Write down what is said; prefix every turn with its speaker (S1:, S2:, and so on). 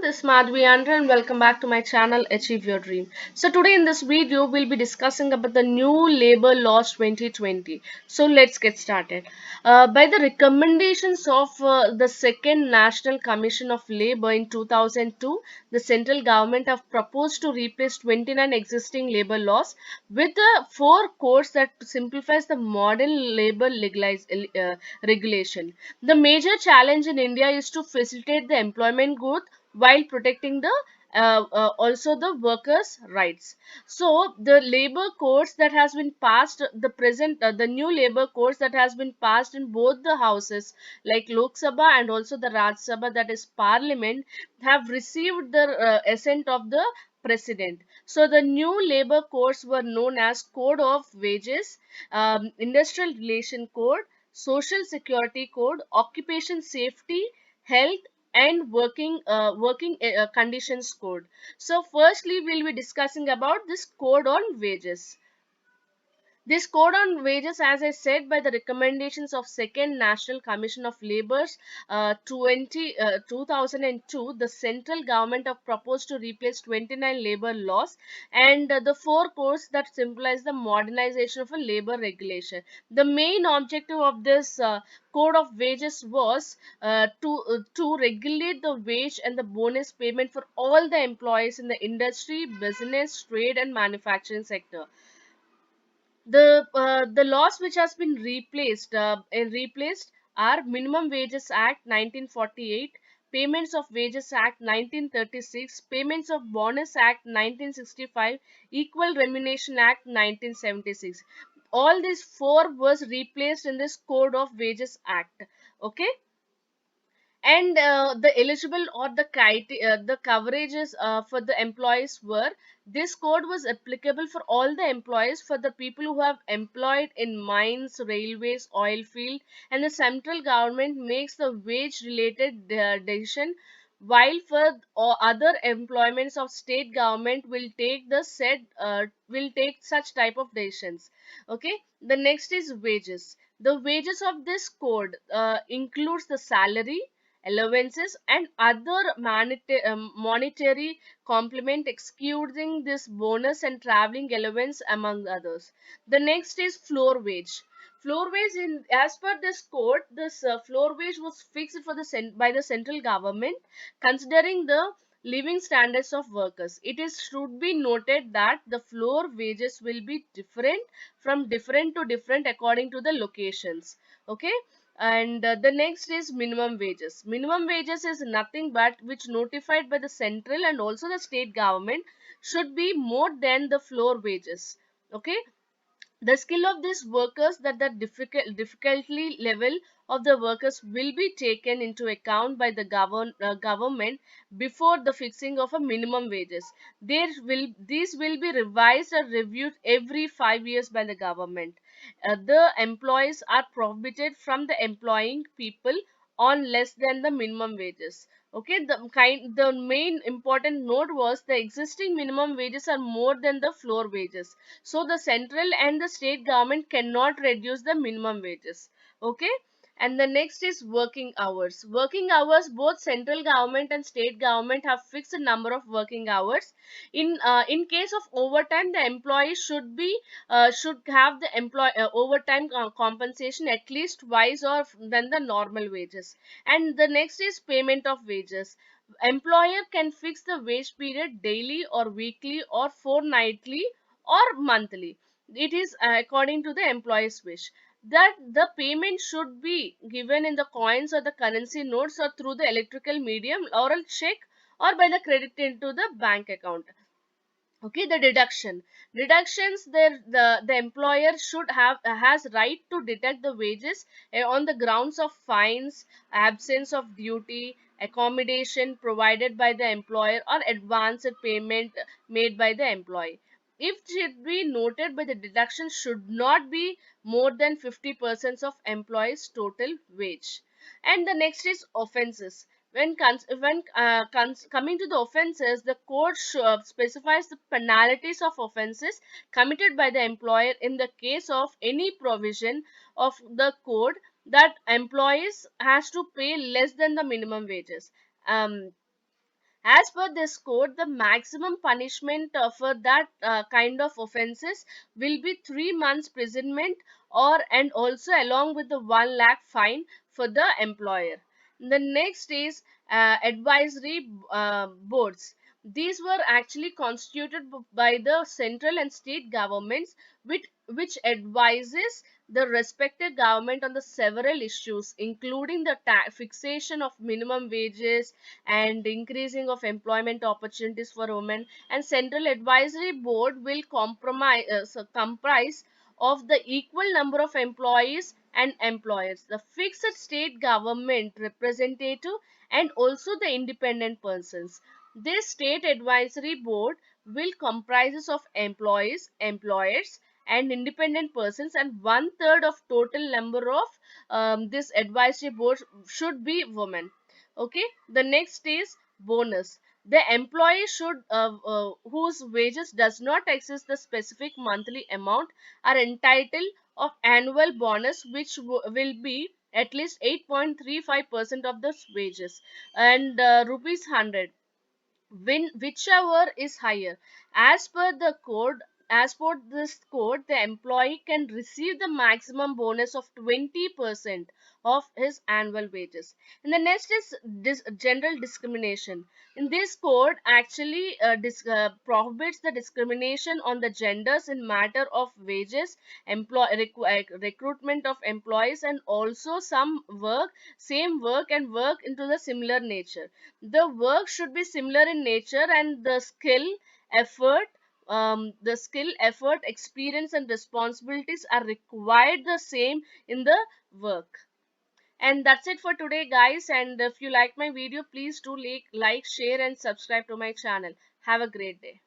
S1: this is Madhvi Andra and welcome back to my channel Achieve Your Dream. So today in this video we'll be discussing about the new labor laws 2020. So let's get started. By the recommendations of the second National Commission of Labor in 2002, the central government have proposed to replace 29 existing labor laws with the four codes that simplifies the modern labor regulation. The major challenge in India is to facilitate the employment growth while protecting the also the workers' rights. So the labor codes that has been passed, the new labor codes that has been passed in both the houses, like Lok Sabha and also the Raj Sabha, that is Parliament, have received the assent of the President. So the new labor codes were known as Code of Wages, Industrial Relation Code, Social Security Code, Occupation Safety, Health, and working conditions code. So firstly we'll be discussing about this code on wages. This code on wages, as I said, by the recommendations of Second National Commission of Labor's 2002, the central government have proposed to replace 29 labor laws and the four codes that symbolize the modernization of a labor regulation. The main objective of this code of wages was to regulate the wage and the bonus payment for all the employees in the industry, business, trade, and manufacturing sector. The laws which has been replaced are Minimum Wages Act 1948, Payments of Wages Act 1936, Payments of Bonus Act 1965, Equal Remuneration Act 1976. All these four was replaced in this Code of Wages Act. Okay, and the eligible or the criteria, the coverages for the employees were, this code was applicable for all the employees, for the people who have employed in mines, railways, oil field, and the central government makes the wage related decision, while for other employments of state government will take such type of decisions. Okay, the next is wages. The wages of this code includes the salary, allowances, and other monetary complement, excluding this bonus and traveling allowance among others. The next is floor wage. Floor wage, in as per this code, this floor wage was fixed for the by the central government, considering the living standards of workers. It is should be noted that the floor wages will be different from different to different according to the locations. Okay, and the next is minimum wages. Minimum wages is nothing but which notified by the central and also the state government should be more than the floor wages. Okay, the skill of these workers, that the difficulty level of the workers will be taken into account by the government before the fixing of a minimum wages. These will be revised or reviewed every 5 years by the government. The employees are prohibited from the employing people on less than the minimum wages. Okay, the main important note was the existing minimum wages are more than the floor wages, so the central and the state government cannot reduce the minimum wages. Okay, and the next is working hours. Working hours, both central government and state government have fixed a number of working hours. In case of overtime, the employee should have the overtime compensation at least twice or than the normal wages. And the next is payment of wages. Employer can fix the wage period daily or weekly or fortnightly or monthly. It is according to the employee's wish. That the payment should be given in the coins or the currency notes or through the electrical medium or a check or by the credit into the bank account. Okay, the deductions there, the employer should have has right to deduct the wages on the grounds of fines, absence of duty, accommodation provided by the employer, or advanced payment made by the employee. If should be noted, by the deduction should not be more than 50% of employee's total wage. And the next is offenses. Coming to the offenses, the code specifies the penalties of offenses committed by the employer in the case of any provision of the code that employees has to pay less than the minimum wages. Um, As per this code, the maximum punishment for that kind of offences will be 3 months imprisonment, or and also along with the 1 lakh fine for the employer. The next is advisory boards. These were actually constituted by the central and state governments, which advises the respective government on the several issues, including the fixation of minimum wages and increasing of employment opportunities for women. And central advisory board will comprise of the equal number of employees and employers, the fixed state government representative, and also the independent persons. This state advisory board will comprises of employees, employers, and independent persons, and one third of total number of this advisory board should be women. Okay, the next is bonus. The employee should whose wages does not exceed the specific monthly amount are entitled of annual bonus, which will be at least 8.35% of the wages, and rupees 100, whichever is higher. As per this code, the employee can receive the maximum bonus of 20% of his annual wages. And the next is general discrimination. In this code actually prohibits the discrimination on the genders in matter of wages, recruitment of employees, and also some work same work and work into the similar nature. The work should be similar in nature, and the skill effort, experience, and responsibilities are required the same in the work. And that's it for today, guys. And if you like my video, please do like, share, and subscribe to my channel. Have a great day.